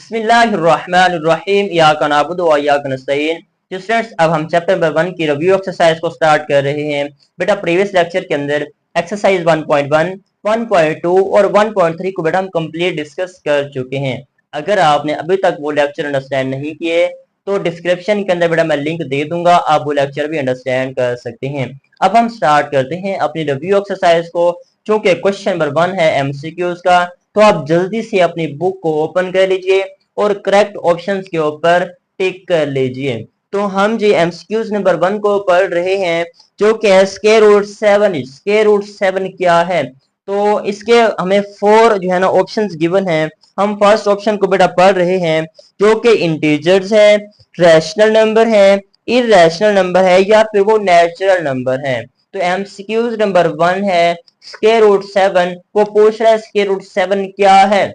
बिस्मिल्लाहिर्रहमानिर्रहीम इय्याका नअबुदु व इय्याका नस्तईन। तो स्टूडेंट्स, अब हम चैप्टर नंबर 1 की रिव्यू एक्सरसाइज को स्टार्ट कर रहे हैं। बेटा प्रीवियस लेक्चर के अंदर एक्सरसाइज 1.1, 1.2 और 1.3 को बेटा हम कंप्लीट डिस्कस कर चुके हैं। अगर आपने अभी तक वो लेक्चर अंडरस्टैंड नहीं किए तो डिस्क्रिप्शन के अंदर बेटा मैं लिंक दे दूंगा, आप वो लेक्चर भी अंडरस्टैंड कर सकते हैं। अब हम स्टार्ट करते हैं अपनी रिव्यू एक्सरसाइज को। चूंकि क्वेश्चन नंबर 1 है एमसीक्यूज का, तो आप जल्दी से अपनी बुक को ओपन कर लीजिए और करेक्ट ऑप्शंस के ऊपर टिक कर लीजिए। तो हम जी एमसीक्यूज नंबर 1 को पढ़ रहे हैं, जो कि है स्क्वायर रूट 7। स्क्वायर रूट 7 क्या है? तो इसके हमें 4 जो है ना ऑप्शंस गिवन है। हम फर्स्ट ऑप्शन को बेटा पढ़ रहे हैं, जो कि इंटीजर्स है, रैशनल नंबर है, इरेशनल नंबर है या फिर वो नेचुरल नंबर है। तो एमसीक्यूज नंबर 1 है स्क्वायर रूट 7 को पूछ रहा है स्क्वायर रूट 7 क्या है।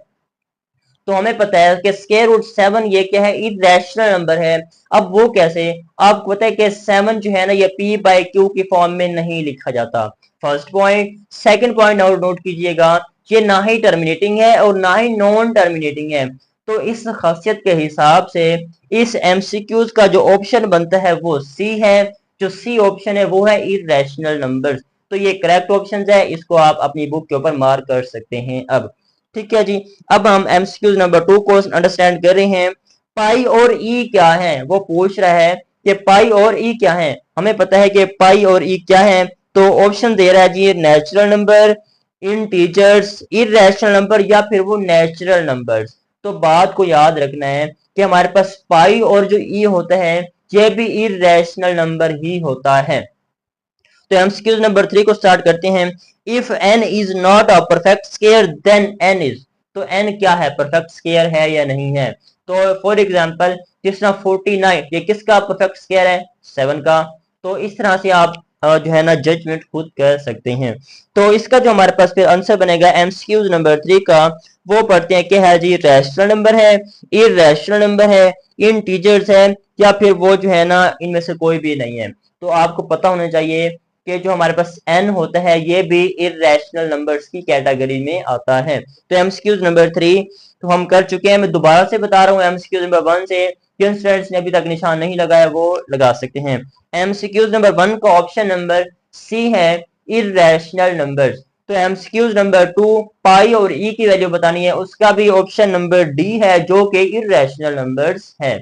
तो हमें पता है कि स्क्वायर रूट 7 ये क्या है, इरेशनल नंबर है। अब वो कैसे? आपको पता है कि 7 जो है ना ये p बाई क्यू की फॉर्म में नहीं लिखा जाता। First point. सेकंड पॉइंट और नोट कीजिएगा, ये ना ही टर्मिनेटिंग है और ना ही नॉन टर्मिनेटिंग है। तो इस खासियत के हिसाब से इस एमसीक्यूज का जो ऑप्शन बनता है वो सी है। जो सी ऑप्शन है वो है इरेशनल नंबर। तो ये करेक्ट ऑप्शन है, इसको आप अपनी बुक के ऊपर मार्क कर सकते हैं। अब ठीक है जी, अब हम एमसीक्यूज नंबर 2 को अंडरस्टैंड कर रहे हैं। पाई और ई क्या है? वो पूछ रहा है कि पाई और ई क्या है। हमें पता है कि पाई और ई क्या है, तो ऑप्शन दे रहा है जी natural number, integers, irrational number या फिर वो नेचुरल नंबर्स। तो बात को याद रखना है कि हमारे पास पाई और जो ई होता है ये भी इरेशनल नंबर ही होता है। तो एमसीक्यूज नंबर 3 को स्टार्ट करते हैं। If n is not a perfect square then n is. तो n क्या है, परफेक्ट स्क्वायर है या नहीं है? तो फॉर एग्जांपल जिस तरह 49 ये किसका परफेक्ट स्क्वायर है? 7 का। तो इस तरह से आप जो है ना जजमेंट खुद कर सकते हैं। तो इसका जो हमारे पास फिर आंसर बनेगा एमसीक्यूज नंबर 3 का, वो पढ़ते हैं कि है जी रैशनल नंबर है, इरेशनल नंबर है, इंटीजर्स है या फिर वो जो है ना इनमें से कोई भी नहीं है। तो आपको पता होना चाहिए कि जो हमारे पास n होता है ये भी इरेशनल नंबर्स की कैटेगरी में आता है। तो एमसीक्यूज नंबर 3 तो हम कर चुके हैं। मैं दोबारा से बता रहा हूँ एमसीक्यूज नंबर 1 से, जिन स्टूडेंट्स ने अभी तक निशान नहीं लगाया वो लगा सकते हैं। एमसीक्यूज नंबर 1 का ऑप्शन नंबर सी है इरेशनल नंबर्स। तो एमसीक्यूज नंबर 2 पाई और ई की वैल्यू बतानी है, उसका भी ऑप्शन नंबर डी है जो कि इरेशनल नंबर्स है।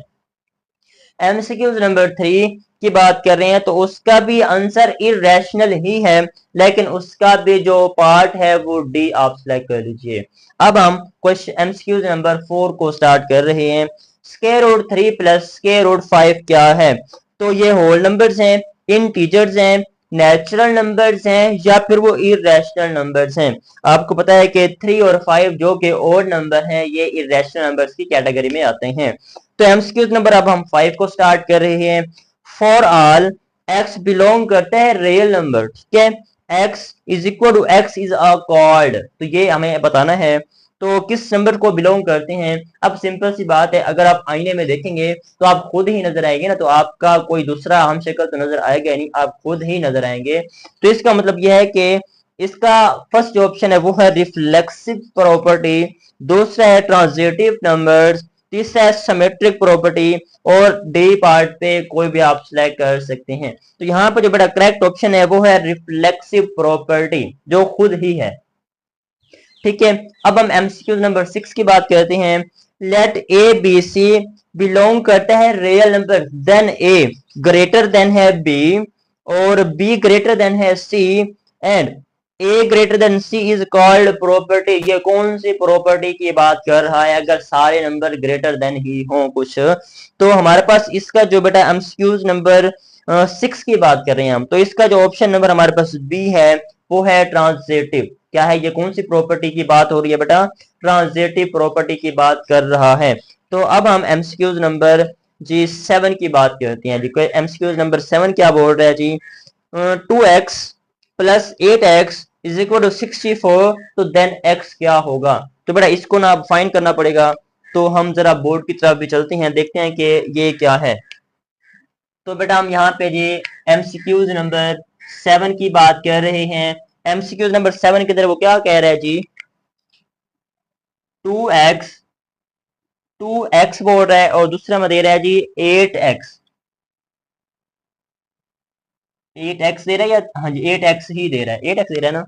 एमसीक्यूज नंबर 3 की बात कर रहे हैं तो उसका भी आंसर इरेशनल ही है, लेकिन उसका भी जो पार्ट है वो डी आप सिलेक्ट कर लीजिए। अब हम क्वेश्चन एमसीक्यूज नंबर 4 को स्टार्ट कर रहे हैं। Square root 3 plus square root 5 क्या है? तो ये होल नंबर्स हैं, इंटीजर्स हैं, नेचुरल नंबर्स हैं या फिर वो इरेशनल नंबर्स हैं। आपको पता है कि 3 और 5 जो कि ओड नंबर हैं ये इरेशनल नंबर्स की कैटेगरी में आते हैं। तो एमसीक्यूज नंबर अब हम 5 को स्टार्ट कर रहे हैं। फॉर ऑल एक्स बिलोंग करते हैं रियल नंबर, ठीक है। X is equal to x is a chord, तो ये हमें बताना है। तो किस नंबर को बिलोंग करते हैं? अब सिंपल सी बात है, अगर आप आईने में देखेंगे तो आप खुद ही नजर आएंगे ना, तो आपका कोई दूसरा हम शक्ल तो नजर आएगा नहीं, आप खुद ही नजर आएंगे। तो इसका मतलब यह है कि इसका फर्स्ट जो ऑप्शन है वो है रिफ्लेक्सिव प्रॉपर्टी, दूसरा है ट्रांजिटिव नंबर्स, तीसरा है सिमेट्रिक प्रॉपर्टी और डी पार्ट पे कोई भी आप सिलेक्ट कर सकते हैं। तो यहाँ पर जो बड़ा करेक्ट ऑप्शन है वो है रिफ्लेक्सिव प्रॉपर्टी, जो खुद ही है। ठीक है, अब हम एमसीक्यू नंबर 6 की बात करते हैं। Let a b c belong करता है real number, then a greater than है बी और बी ग्रेटर देन है c and a greater than c is called property. ये कौन सी प्रॉपर्टी की बात कर रहा है? अगर सारे नंबर ग्रेटर देन ही हो कुछ, तो हमारे पास इसका जो बेटा एमसीक्यूज नंबर 6 की बात कर रहे हैं हम, तो इसका जो ऑप्शन नंबर हमारे पास बी है वो है ट्रांजिटिव। क्या है, ये कौन सी प्रॉपर्टी की बात हो रही है बेटा? ट्रांजिटिव प्रॉपर्टी की बात कर रहा है। तो अब हम एमसीक्यूज नंबर जी 7 की बात करते हैं। जी एमसीक्यूज नंबर 7 क्या बोल रहा है जी? 2x plus 8x is equal to 64, तो देन x क्या होगा? तो बेटा इसको ना फाइंड करना पड़ेगा। तो हम जरा बोर्ड की तरफ भी चलते हैं, देखते हैं कि ये क्या है। तो बेटा हम यहाँ पे जी एमसीक्यूज नंबर 7 की बात कर रहे हैं। एमसीक्यूज नंबर 7 के अंदर वो क्या कह रहा है जी? 2x 2x बोल रहा है और दूसरा में दे रहा है जी 8x। 8x दे रहा है या हाँ जी 8x ही दे रहा है, 8x दे रहा है ना,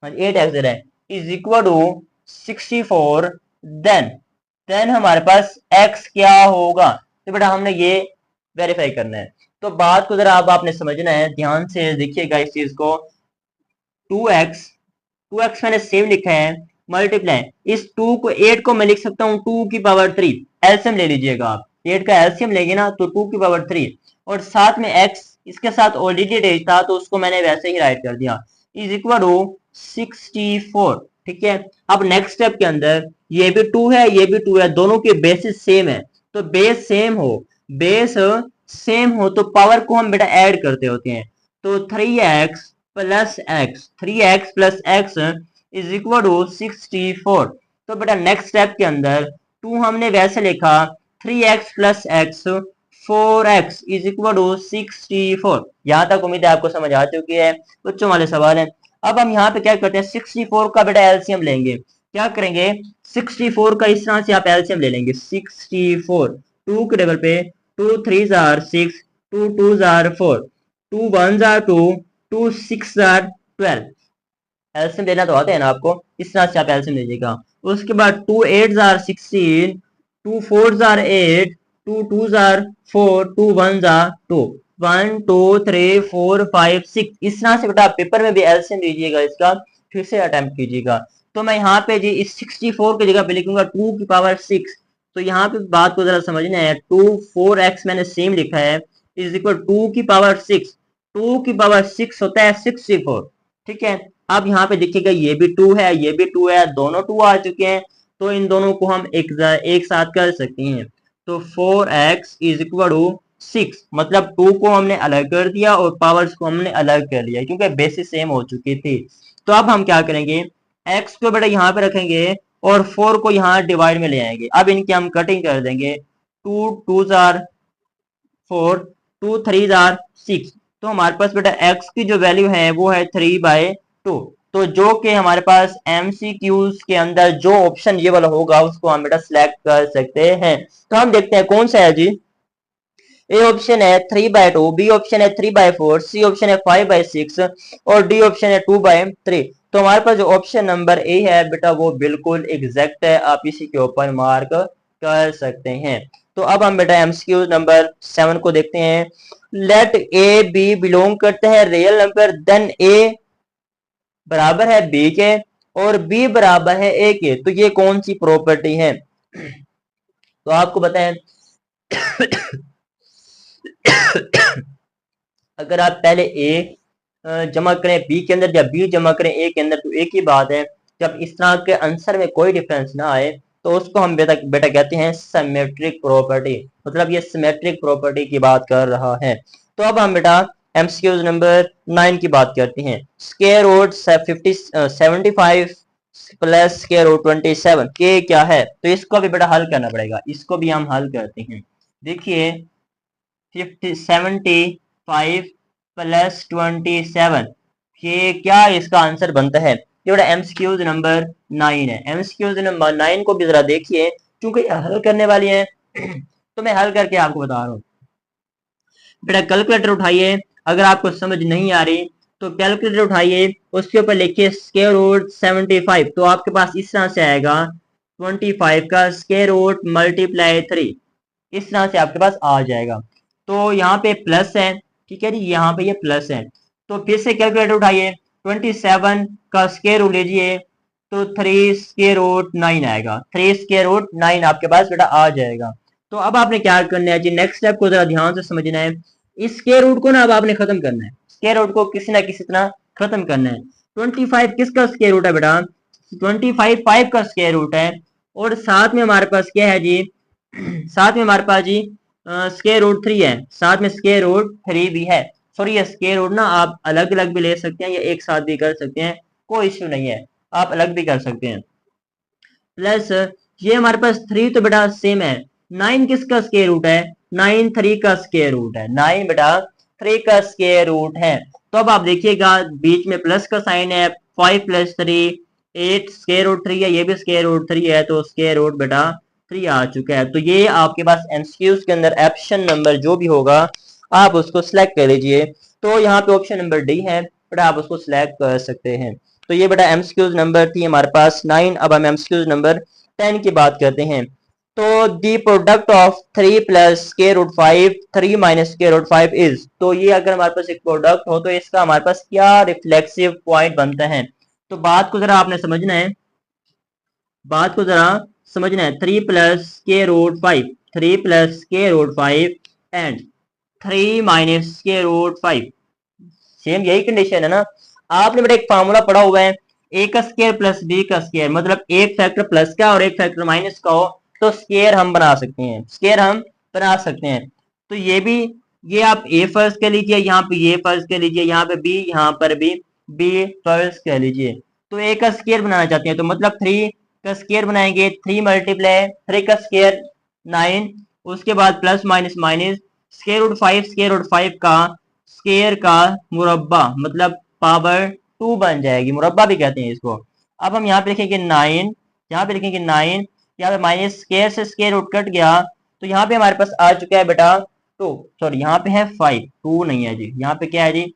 हाँ जी 8x दे रहा है, is equal to 64। Then then हमारे पास x क्या होगा, तो बेटा हमने ये वेरीफाई करना है। तो बात को जरा अब आपने समझना है, ध्यान से देखिएगा इस चीज को। 2x 2x मैंने सेम लिखा है, मल्टीप्लाई इस 2 को 8 को मैं लिख सकता हूँ 2 की पावर 3, एलसीएम ले लीजिएगा आप, 8 का एलसीएम लेंगे ना तो 2 की पावर 3, और साथ में x इसके साथ ऑलरेडी डेज था तो उसको मैंने वैसे ही राइट कर दिया, इज इक्वल टू 64। ठीक है, अब नेक्स्ट स्टेप के अंदर ये भी 2 है ये भी 2 है, दोनों के बेसिस सेम है, तो बेस सेम हो, बेस सेम हो तो पावर को हम बेटा ऐड करते होते हैं, तो 3x plus x, 3x plus x is equal to 64। तो बेटा नेक्स्ट स्टेप के अंदर 2 हमने वैसे लिखा, 3x plus x 4x is equal to 64। यहां तक उम्मीद है आपको समझ आ चुकी है, बच्चों वाले सवाल है। अब हम यहाँ पे क्या करते हैं, 64 का बेटा एलसीएम लेंगे, क्या करेंगे 64 का इस तरह से आप एलसीएम ले लेंगे, 64 2 के टेबल पे 2 3 jar 6, 2 2 jar 4, 2 1 jar 2, 2 6 jar 12। LCM लेना तो आता है ना आपको, इस तरह से आप एलसीएम लीजिएगा। उसके बाद 2 8 जार 16, 2 4 जार 8, 2 2 जार 4, 2 1 जार 2, 1 2 3 4 5 6। इस तरह से बेटा पेपर में भी एलसीएम लीजिएगा, इसका फिर से अटेम्प्ट कीजिएगा। तो मैं यहाँ पे जी इस 64 की जगह पे लिखूंगा 2 की पावर 6। तो यहाँ पे बात को जरा समझना है, 2 4x मैंने सेम लिखा है, इज इक्वल 2 की पावर 6, 2 की पावर 6 होता है 64। ठीक है, अब यहाँ पे देखिएगा ये भी 2 है ये भी 2 है, दोनों 2 आ चुके हैं, तो इन दोनों को हम एक साथ कर सकते हैं। तो 4x इज इक्वल टू 6, मतलब 2 को हमने अलग कर दिया और पावर्स को हमने अलग कर लिया क्योंकि बेसिस सेम हो चुकी थी। तो अब हम क्या करेंगे, x को बेटा यहाँ पे रखेंगे और 4 को यहाँ डिवाइड में ले आएंगे। अब इनकी हम कटिंग कर देंगे, 2 2 जार 4, 2 3 जार 6, तो हमारे पास बेटा x की जो वैल्यू है वो है 3/2। तो जो कि हमारे पास एमसीक्यूज के अंदर जो ऑप्शन ये वाला होगा उसको हम बेटा सिलेक्ट कर सकते हैं। तो हम देखते हैं कौन सा है जी। ए ऑप्शन है 3/2, बी ऑप्शन है 3/4, सी ऑप्शन है 5/6 और डी ऑप्शन है 2/3। तो हमारे पास जो ऑप्शन नंबर ए है बेटा वो बिल्कुल एग्जैक्ट है, आप इसी के ऊपर मार्क कर सकते हैं। तो अब हम बेटा एमसीक्यू नंबर 7 को देखते हैं। लेट ए बी बिलोंग करते हैं रियल नंबर, देन ए बराबर है बी के और बी बराबर है ए के, तो ये कौन सी प्रॉपर्टी है। तो आपको बताएं अगर आप पहले ए जमा करें बी के अंदर या बी जमा करें ए के अंदर तो एक ही बात है, जब इस तरह के आंसर में कोई डिफरेंस ना आए तो उसको हम बेटा कहते हैं सिमेट्रिक प्रॉपर्टी, मतलब ये सिमेट्रिक प्रॉपर्टी की बात कर रहा है। तो अब हम बेटा एमसीक्यूज नंबर 9 की बात करते हैं। Square root 75 plus square root 27 के क्या है, तो इसको भी बेटा हल करना पड़ेगा, इसको भी हम हल करते हैं। देखिए 75 प्लस 27 ये क्या इसका आंसर बनता है, ये बेटा एमसीक्यूज नंबर 9 है। एमसीक्यूज नंबर 9 को भी जरा देखिए क्योंकि हल करने वाली है तो मैं हल करके आपको बता रहा हूँ। बेटा कैलकुलेटर उठाइए, अगर आपको समझ नहीं आ रही तो कैलकुलेटर उठाइए, उसके ऊपर लिखिए स्क्वायर रूट 75, तो आपके पास इस तरह से आएगा 25 का स्क्वायर रूट मल्टीप्लाई 3, इस तरह से आपके पास आ जाएगा। तो यहाँ पे प्लस है, ठीक है जी, यहाँ पे ये प्लस है, तो फिर से कैलकुलेटर उठाइए, 27 का स्क्वायर रूट लीजिए तो 3 स्क्वायर रूट 9 आएगा, 3 स्क्वायर रूट 9 आपके पास बेटा आ जाएगा। तो अब आपने क्या करना है जी, नेक्स्ट स्टेप को जरा ध्यान से समझना है। इस स्क्वायर रूट को ना अब आपने खत्म करना है, स्क्वायर रूट को किसी ना किसी तरह खत्म करना है। 25 किसका स्क्वायर रूट है बेटा, 25 5 का स्क्वायर रूट है, और साथ में हमारे पास क्या है जी, साथ में हमारे पास जी स्क्वायर रूट 3 है, साथ में स्क्वायर रूट 3 भी है। सॉरी ये स्क्वायर रूट ना आप अलग अलग भी ले सकते हैं या एक साथ भी कर सकते हैं, कोई इश्यू नहीं है, आप अलग भी कर सकते हैं। प्लस ये हमारे पास 3 तो बेटा सेम है, 9 किसका स्क्वायर रूट है, 9 3 का स्क्वायर रूट है, 9 बेटा 3 का स्क्वायर रूट है। तो अब आप देखिएगा बीच में प्लस का साइन है, 5 प्लस 3 8 स्क्वायर रूट 3 है, ये भी स्क्वायर रूट 3 है, तो स्क्वायर रूट बेटा 3 आ चुका है। तो ये आपके पास एमसीक्यूज के अंदर ऑप्शन नंबर जो भी होगा आप उसको सिलेक्ट कर लीजिए। तो यहाँ पे ऑप्शन नंबर डी है, बेटा आप उसको सिलेक्ट कर सकते हैं। तो ये बेटा एमसीक्यूज नंबर थी हमारे पास 9। अब हम एमसीक्यूज नंबर 10 की बात करते हैं। तो the product of 3 plus square root 5 3 minus square root 5 is, तो ये अगर हमारे पास एक प्रोडक्ट हो तो इसका हमारे पास क्या रिफ्लेक्सिव पॉइंट बनता है। तो बात को जरा आपने समझना है, बात को जरा समझना है। 3 plus square root 5, 3 plus square root 5 and 3 minus square root 5, same यही कंडीशन है ना। आपने बेटा एक फार्मूला पढ़ा हुआ है, ए का स्क्वायर प्लस बी का स्क्वायर, मतलब एक फैक्टर प्लस का और एक फैक्टर माइनस का हो तो स्क्वायर हम बना सकते हैं, स्क्वायर हम बना सकते हैं। तो ये भी, ये आप ए फर्ज कर लीजिए, यहाँ पे ये फर्ज कर लीजिए, यहाँ पे बी, यहाँ पर भी बी फर्ज कर लीजिए। तो ए का स्क्वायर बनाना चाहते हैं तो मतलब 3 का स्क्वायर बनाएंगे, 3 मल्टीप्लाई 3 का स्क्वायर 9, उसके बाद plus minus minus square root 5, square root 5 का स्क्वायर का मुरब्बा, मतलब पावर 2 बन जाएगी, मुरब्बा भी कहते हैं इसको। अब हम यहाँ पे लिखेंगे 9, यहाँ पे लिखेंगे 9, यहाँ पे माइनस स्क्वायर से स्क्वायर रूट कट गया, तो यहाँ पे हमारे पास आ चुका है बेटा 2, सॉरी यहाँ पे है 5, 2 नहीं है जी, यहाँ पे क्या है जी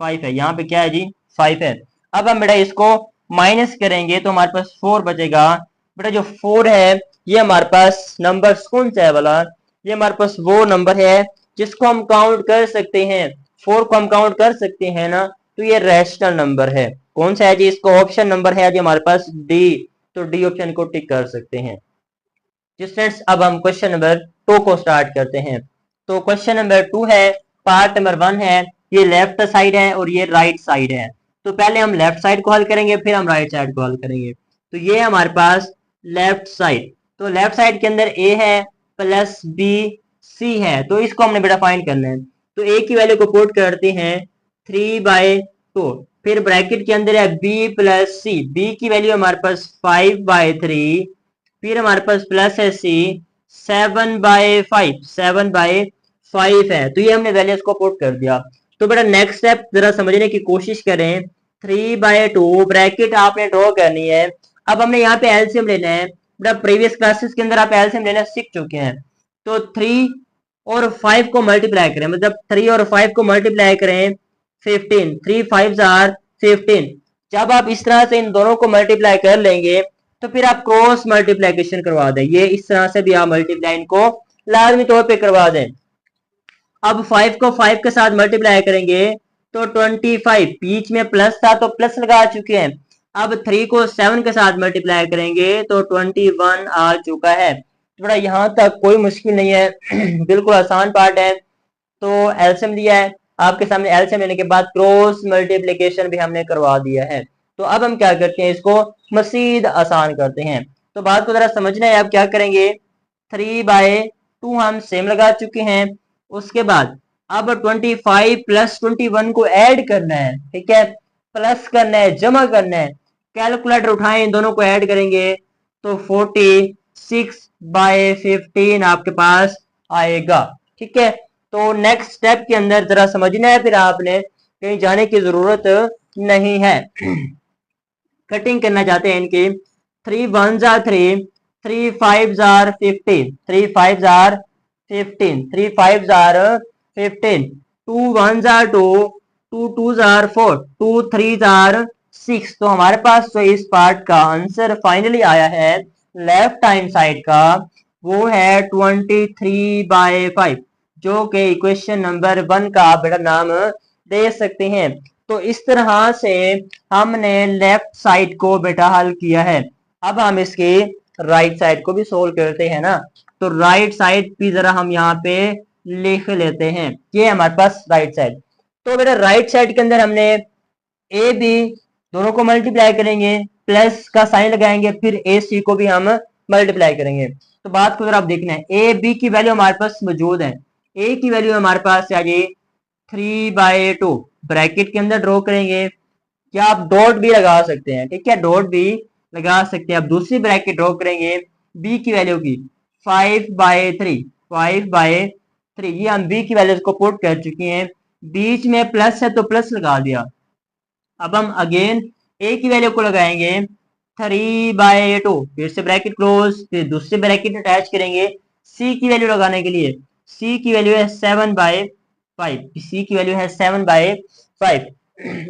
5 है, यहाँ पे क्या है जी 5 है। अब हम बेटा इसको माइनस करेंगे तो हमारे पास 4 बचेगा। बेटा जो 4 है ये हमारे पास नंबर कौन सा है वाला, ये हमारे पास वो नंबर है जिसको हम काउंट कर सकते हैं, 4 को हम काउंट कर सकते हैं ना, तो ये रैशनल नंबर है। कौन सा है जी, इसको ऑप्शन नंबर है जी हमारे पास डी, तो डी ऑप्शन को टिक कर सकते हैं। स्टूडेंट्स अब हम क्वेश्चन नंबर 2 को स्टार्ट करते हैं। तो क्वेश्चन नंबर 2 है, पार्ट नंबर 1 है, ये लेफ्ट साइड है और ये राइट साइड है। तो पहले हम लेफ्ट साइड को हल करेंगे फिर हम राइट साइड को हल करेंगे। तो ये हमारे पास लेफ्ट साइड, तो लेफ्ट साइड के अंदर ए है प्लस बी सी है, तो इसको हमने बेटा फाइंड करना है। तो ए की वैल्यू को पुट करते हैं 3/2, फिर ब्रैकेट के अंदर है बी प्लस सी, बी की वैल्यू हमारे पास 5/3, फिर हमारे पास प्लस है सी 7/5, 7/5 है। तो ये हमने वैल्यूज को पुट कर दिया। तो बेटा नेक्स्ट स्टेप जरा समझने की कोशिश करें, 3/2 ब्रैकेट आपने ड्रॉ करनी है। अब हमने यहाँ पे एलसीएम लेना है, बेटा प्रीवियस क्लासेस के अंदर आप एलसीएम लेना सीख चुके हैं। तो 3 और 5 को मल्टीप्लाई करें, मतलब 3 और 5 को मल्टीप्लाई करें 15, 3 5 आर 15। जब आप इस तरह से इन दोनों को मल्टीप्लाई कर लेंगे तो फिर आप क्रॉस मल्टीप्लीकेशन करवा दें, ये इस तरह से भी आप मल्टीप्लाई इनको लाजमी तौर पे करवा दें। अब 5 को 5 के साथ मल्टीप्लाई करेंगे तो 25, बीच में प्लस था तो प्लस लगा चुके हैं। अब 3 को 7 के साथ मल्टीप्लाई करेंगे तो 21 आ चुका है। तो बड़ा यहाँ तक कोई मुश्किल नहीं है बिल्कुल आसान पार्ट है। तो एलसीएम दिया है आपके सामने, एलसीएम लेने के बाद क्रॉस मल्टीप्लिकेशन भी हमने करवा दिया है। तो अब हम क्या करते हैं, इसको मजीद आसान करते हैं। तो बात को जरा समझना है, आप क्या करेंगे 3/2 हम सेम लगा चुके हैं, उसके बाद अब 25 प्लस 21 को ऐड करना है, ठीक है, प्लस करना है, जमा करना है। कैलकुलेटर उठाएं, इन दोनों को ऐड करेंगे तो 46/15 आपके पास आएगा, ठीक है। तो नेक्स्ट स्टेप के अंदर जरा समझना है, फिर आपने कहीं जाने की जरूरत नहीं है। कटिंग करना चाहते हैं इनकी, 3 1s are 3, 3 5s are 15, 3 5s are 15, 3 5s are 15, 2 1s are 2, 2 2s are 4, 2 3s are 6। तो हमारे पास जो इस पार्ट का आंसर फाइनली आया है लेफ्ट हैंड साइड का, वो है 23/5, जो कि इक्वेशन नंबर 1 का बेटा नाम दे सकते हैं। तो इस तरह से हमने लेफ्ट साइड को बेटा हल किया है। अब हम इसके राइट साइड को भी सोल्व करते हैं ना। तो राइट साइड भी जरा हम यहाँ पे लिख लेते हैं, ये हमारे पास राइट साइड। तो बेटा राइट साइड के अंदर हमने ए बी दोनों को मल्टीप्लाई करेंगे, प्लस का साइन लगाएंगे, फिर ए सी को भी हम मल्टीप्लाई करेंगे। तो बात को अगर आप देखना है, ए बी की वैल्यू हमारे पास मौजूद है। ए की वैल्यू हमारे पास आ गई 3/2, ब्रैकेट के अंदर ड्रॉ करेंगे, या आप डॉट भी लगा सकते हैं, ठीक है, डॉट भी लगा सकते हैं। अब दूसरी ब्रैकेट ड्रॉ करेंगे बी की वैल्यू की 5/3, 5/3, ये हम बी की वैल्यू को पुट कर चुके हैं, बीच में प्लस है तो प्लस लगा दिया। अब हम अगेन ए की वैल्यू को लगाएंगे 3/2, फिर से ब्रैकेट क्लोज, फिर दूसरे ब्रैकेट अटैच करेंगे c की वैल्यू लगाने के लिए। c की वैल्यू है 7/5, c की वैल्यू है 7/5।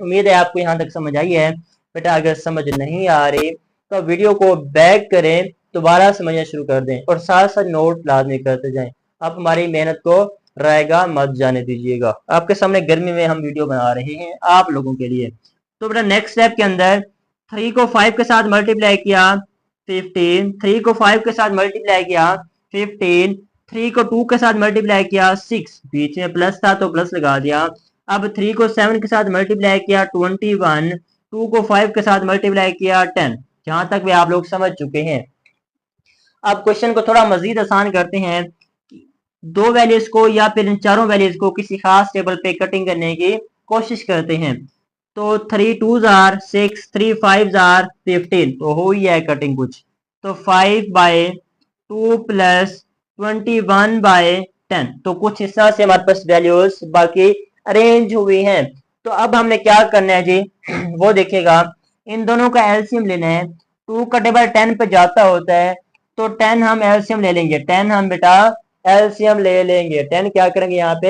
उम्मीद है आपको यहाँ तक समझ आई है। बेटा अगर समझ नहीं आ रही तो वीडियो को बैक करें, दोबारा समझना शुरू कर दें और साथ साथ नोट लाजमी करते जाएं। आप हमारी मेहनत को रहेगा मत जाने दीजिएगा। आपके सामने गर्मी में हम वीडियो बना रहे हैं आप लोगों के लिए। तो बेटा नेक्स्ट स्टेप के अंदर 3 को 5 के साथ मल्टीप्लाई किया 15, 3 को 5 के साथ मल्टीप्लाई किया 15, 3 को 2 के साथ मल्टीप्लाई किया 6, बीच में प्लस था तो प्लस लगा दिया। अब 3 को 7 के साथ मल्टीप्लाई किया 21, 2 को 5 के साथ मल्टीप्लाई किया 10। जहां तक भी आप लोग समझ चुके हैं। अब क्वेश्चन को थोड़ा मजीद आसान करते हैं। दो वैल्यूज को या फिर इन चारों वैल्यूज को किसी खास टेबल पे कटिंग करने की कोशिश करते हैं। तो 3 2s are 6, 3 5s are 15, तो हो ही है कटिंग कुछ। तो 5/2 प्लस 21/10, तो कुछ इस तरह से हमारे पास वैल्यूज बाकी अरेंज हुई हैं। तो अब हमने क्या करना है जी वो देखिएगा, इन दोनों का एलसीएम लेना है। 2 का टेबल 10 पे जाता होता है, तो 10 हम एलसीएम ले लेंगे। 10 हम बेटा एलसीएम ले लेंगे। 10 क्या करेंगे यहाँ पे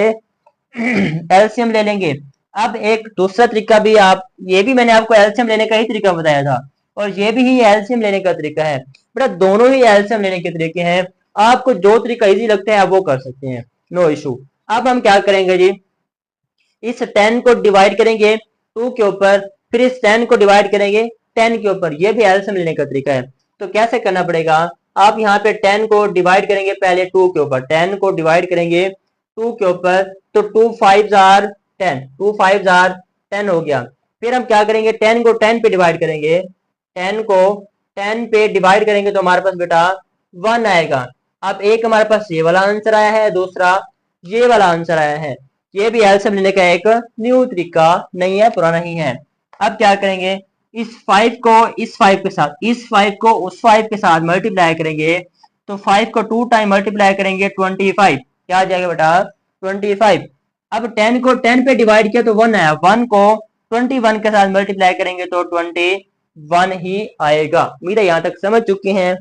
एलसीएम ले लेंगे। अब एक दूसरा तरीका भी, आप ये भी मैंने आपको एलसीएम लेने का ही तरीका बताया था और ये भी ही एलसीएम लेने का तरीका है। बेटा दोनों ही एलसीएम लेने के तरीके हैं। आपको जो तरीका इजी लगता है आप वो कर सकते हैं, नो इशू। अब हम क्या करेंगे जी, इस 10 को डिवाइड करेंगे 2 के ऊपर, फिर इस 10 को डिवाइड करेंगे 10 के ऊपर। ये भी एलसीएम लेने का तरीका है। तो कैसे करना पड़ेगा, आप यहाँ पे 10 को डिवाइड करेंगे पहले 2 के ऊपर, 10 को डिवाइड करेंगे 2 के ऊपर, तो 2 5s are 10, 2 5s are 10 हो गया। फिर हम क्या करेंगे, 10 को 10 पे डिवाइड करेंगे, 10 को 10 पे डिवाइड करेंगे तो हमारे पास बेटा 1 आएगा। अब एक हमारे पास ये वाला आंसर आया है, दूसरा ये वाला आंसर आया है। ये भी एलसीएम लेने का एक न्यू तरीका नहीं है, पुराना ही है। अब क्या करेंगे, इस 5 को इस 5 के साथ, इस 5 को उस 5 के साथ मल्टीप्लाई करेंगे। तो 5 को 2 टाइम मल्टीप्लाई करेंगे 25, क्या आ जाएगा बेटा 25। अब 10 को 10 पे डिवाइड किया तो 1 आया, 1 को 21 के साथ मल्टीप्लाई करेंगे तो 21 ही आएगा। उम्मीद है यहाँ तक समझ चुके हैं,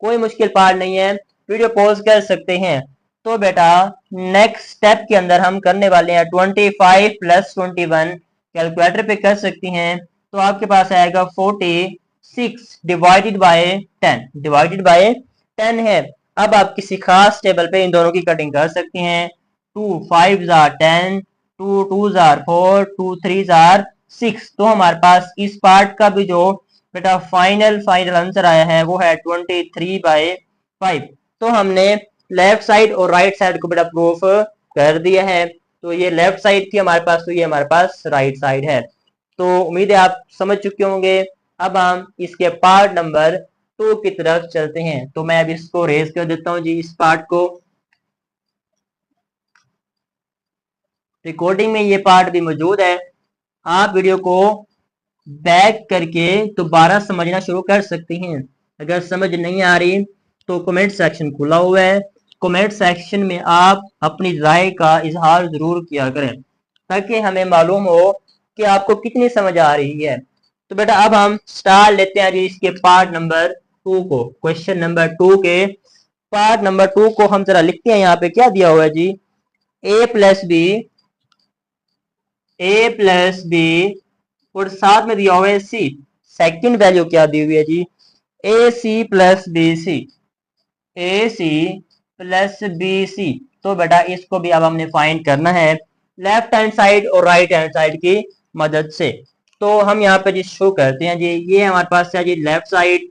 कोई मुश्किल पार्ट नहीं है, वीडियो पॉज कर सकते हैं। तो बेटा नेक्स्ट स्टेप के अंदर हम करने वाले हैं 25 प्लस 21, कैलकुलेटर पे कर सकती हैं तो आपके पास आएगा 46 डिवाइडेड बाय 10, डिवाइडेड बाय 10 है। अब आप किसी खास टेबल पे इन दोनों की कटिंग कर सकती हैं। 2 5s are 10, 2 2s are 4, 2 3s are 6। तो हमारे पास इस पार्ट का भी जो बेटा फाइनल आंसर आया है वो है 23/5। तो हमने लेफ्ट साइड और राइट साइड को बेटा प्रूफ कर दिया है। तो ये लेफ्ट साइड थी हमारे पास, तो ये हमारे पास राइट साइड है। तो उम्मीद है आप समझ चुके होंगे। अब हम इसके पार्ट नंबर 2 की तरफ चलते हैं। तो मैं अब इसको रेज कर देता हूं जी, इस पार्ट को। रिकॉर्डिंग में ये पार्ट भी मौजूद है, आप वीडियो को बैक करके दोबारा समझना शुरू कर सकते हैं। अगर समझ नहीं आ रही तो कमेंट सेक्शन खुला हुआ है, कमेंट सेक्शन में आप अपनी राय का इजहार जरूर किया करें ताकि हमें मालूम हो कि आपको कितनी समझ आ रही है। तो बेटा अब हम स्टार्ट लेते हैं जी इसके पार्ट नंबर 2 को। क्वेश्चन नंबर 2 के पार्ट नंबर 2 को हम जरा लिखते हैं। यहाँ पे क्या दिया हुआ है जी, a प्लस बी और साथ में दिया हुआ है सी। सेकंड वैल्यू क्या दी हुई है जी, ए सी प्लस बी सी, ए सी प्लस बी सी। तो बेटा इसको भी अब हमने फाइंड करना है लेफ्ट हैंड साइड और राइट हैंड साइड की मदद से। तो हम यहाँ पे जी शो करते हैं जी, ये हमारे पास है जी लेफ्ट साइड।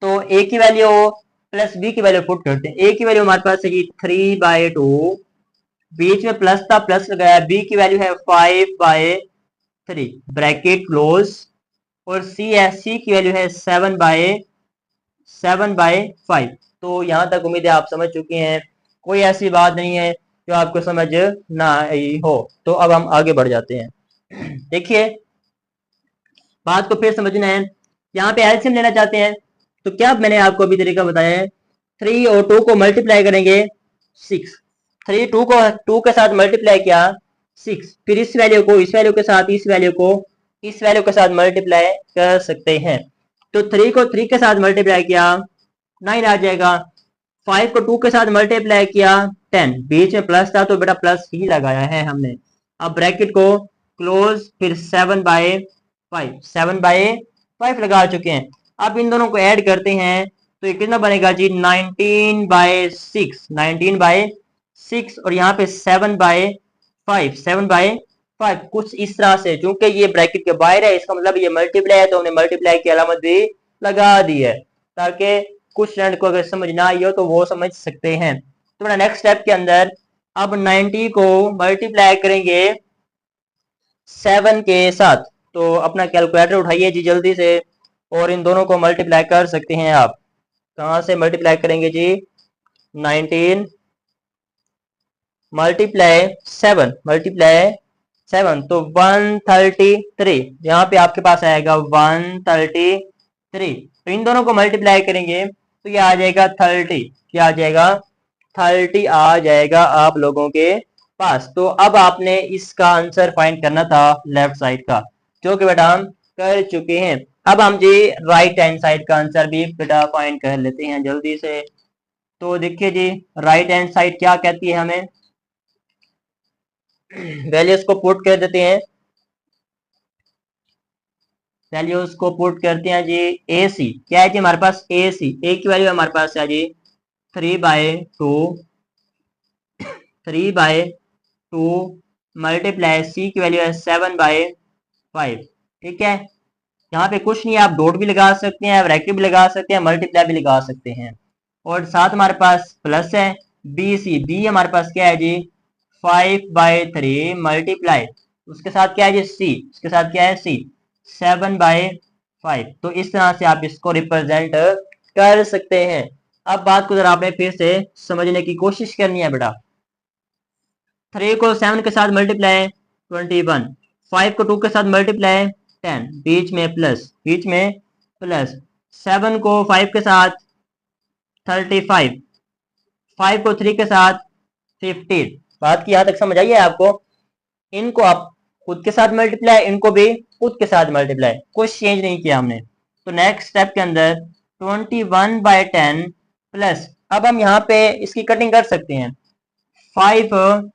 तो ए की वैल्यू प्लस बी की वैल्यू पुट करते हैं। ए की वैल्यू हमारे पास है जी 3/2, बीच में प्लस था प्लस लगाया। बी की वैल्यू है 5/3 ब्रैकेट क्लोज, और सी है, सी की वैल्यू है 7/5। तो यहां तक उम्मीद है आप समझ चुके हैं, कोई ऐसी बात नहीं है जो आपको समझ ना आई हो। तो अब हम आगे बढ़ जाते हैं। देखिए बात को फिर समझना है, यहाँ पे एलसीएम लेना चाहते हैं तो क्या मैंने आपको अभी तरीका बताया है, 3 और 2 को मल्टीप्लाई करेंगे 6, 3 2 के साथ मल्टीप्लाई किया 6, फिर इस वैल्यू को इस वैल्यू के साथ इस वैल्यू को इस वैल्यू के साथ मल्टीप्लाई कर सकते हैं। तो 3 को 3 के साथ मल्टीप्लाई किया 9 आ जाएगा। 5 को 2 के साथ मल्टीप्लाई किया 10, बीच में प्लस था तो बेटा प्लस ही लगाया है हमने। अब ब्रैकेट को क्लोज, फिर 7/5, 7/5 लगा चुके हैं। अब इन दोनों को ऐड करते हैं तो ये कितना बनेगा जी, 19/6, 19/6, और यहाँ पे 7/5, 7/5 कुछ इस तरह से। चूंकि ये ब्रैकेट के बाहर है, इसका मतलब ये मल्टीप्लाई है, तो हमने मल्टीप्लाई की अलामत भी लगा दी है, ताकि कुछ स्टूडेंट को अगर समझ ना आई हो तो वो समझ सकते हैं। तो बेटा नेक्स्ट स्टेप के अंदर अब 90 को मल्टीप्लाई करेंगे 7 के साथ। तो अपना कैलकुलेटर उठाइए जी जल्दी से, और इन दोनों को मल्टीप्लाई कर सकते हैं आप। कहां से मल्टीप्लाई करेंगे जी, 19 मल्टीप्लाई 7 तो 133, यहाँ पे आपके पास आएगा 133। तो इन दोनों को मल्टीप्लाई करेंगे तो ये आ जाएगा 30। क्या आ जाएगा, 30 आ जाएगा आप लोगों के पास। तो अब आपने इसका आंसर फाइंड करना था लेफ्ट साइड का, जो कि बेटा हम कर चुके हैं। अब हम जी राइट हैंड साइड का आंसर भी बेटा फाइंड कर लेते हैं जल्दी से। तो देखिए जी राइट हैंड साइड क्या कहती है हमें, वैल्यूज को पुट कर देते हैं, वैल्यूज को पुट करते हैं जी। ए सी क्या है जी हमारे पास, ए सी ए की वैल्यू हमारे पास है जी 3/2, 3/2 मल्टीप्लाई सी की वैल्यू है 7/5। ठीक है, यहाँ पे कुछ नहीं है, आप डॉट भी लगा सकते हैं, ब्रैकेट भी लगा सकते हैं, मल्टीप्लाई भी लगा सकते हैं। और साथ हमारे पास प्लस है बी सी, बी हमारे पास क्या है जी 5/3 मल्टीप्लाई, उसके साथ क्या है जी सी, उसके साथ क्या है सी 7/5। तो इस तरह से आप इसको रिप्रेजेंट कर सकते हैं। अब बात को जरा आपने फिर से समझने की कोशिश करनी है बेटा। 3 को 7 के साथ मल्टीप्लाई 21, 5 को 2 के साथ मल्टीप्लाई 10, बीच में प्लस, बीच में प्लस, 7 को 5 के साथ 35, 5 को 3 के साथ 15। बात की यहां तक समझ आई है आपको। इनको आप खुद के साथ मल्टीप्लाई, इनको भी खुद के साथ मल्टीप्लाई, कुछ चेंज नहीं किया हमने। तो नेक्स्ट स्टेप के अंदर 21/10 प्लस, अब हम यहाँ पे इसकी कटिंग कर सकते हैं। 5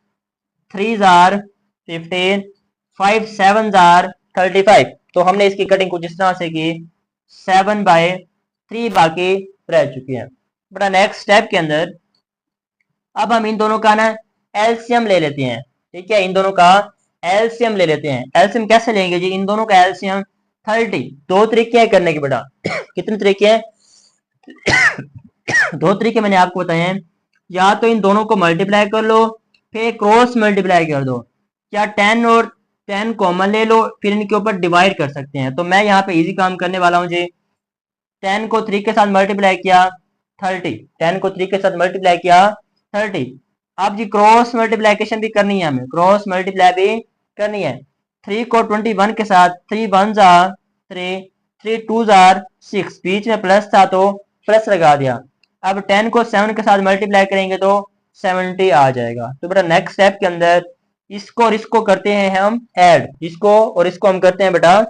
3s are 15, 5 7s are 35। तो हमने इसकी कटिंग कुछ इस तरह से की, 7/3 बाकी रह चुकी है। बड़ा नेक्स्ट स्टेप के अंदर अब हम इन दोनों का ना एलसीएम ले लेते हैं। ठीक है, इन दोनों का एलसीएम ले लेते हैं। एलसीएम कैसे लेंगे जी, इन दोनों का एलसीएम 30। दो तरीके हैं करने के बेटा। कितने तरीके हैं, दो तरीके मैंने आपको बताए हैं। या तो इन दोनों को मल्टीप्लाई कर लो, फिर क्रॉस मल्टीप्लाई कर दो, या 10 और 10 कॉमन ले लो, फिर इनके ऊपर डिवाइड कर सकते हैं। तो मैं यहाँ पे इजी काम करने वाला हूँ जी। 10 को 3 के साथ मल्टीप्लाई किया 30, 10 को 3 के साथ मल्टीप्लाई किया 30। अब जी क्रॉस मल्टीप्लीकेशन भी करनी है हमें, क्रॉस मल्टीप्लाई भी करनी है। 3 को 21 के साथ 3 1s are 3, 3 2s are 6, बीच में प्लस था तो प्लस लगा दिया। अब 10 को 7 के साथ मल्टीप्लाई करेंगे तो 70 आ जाएगा। तो बेटा नेक्स्ट स्टेप के अंदर इसको और इसको करते हैं हम ऐड, इसको और इसको हम करते हैं बेटा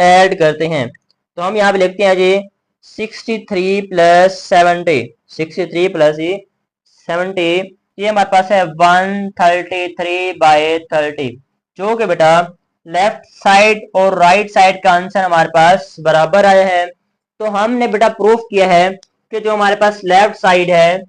ऐड करते हैं। तो हम यहाँ पे लिखते हैं जी 63 प्लस 70, 63 प्लस 70, ये हमारे पास है 133/30, जो कि बेटा लेफ्ट साइड और राइट साइड का आंसर हमारे पास बराबर आया है। तो हमने बेटा प्रूफ किया है कि जो हमारे पास लेफ्ट साइड है,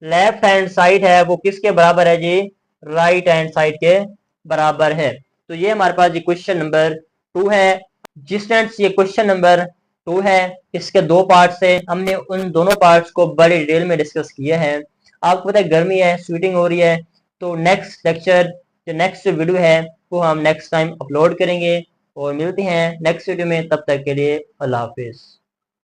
लेफ्ट हैंड साइड है, वो किसके बराबर है जी, राइट हैंड साइड के बराबर है। तो ये हमारे पास जी क्वेश्चन नंबर 2 है। जिस स्टूडेंट्स ये क्वेश्चन नंबर 2 है, इसके दो पार्ट्स है, हमने उन दोनों पार्ट्स को बड़े डिटेल में डिस्कस किया है। आपको पता है गर्मी है, स्वीटिंग हो रही है, तो नेक्स्ट लेक्चर जो नेक्स्ट वीडियो है वो हम नेक्स्ट टाइम अपलोड करेंगे। और मिलते हैं नेक्स्ट वीडियो में, तब तक के लिए अल्लाह हाफिज।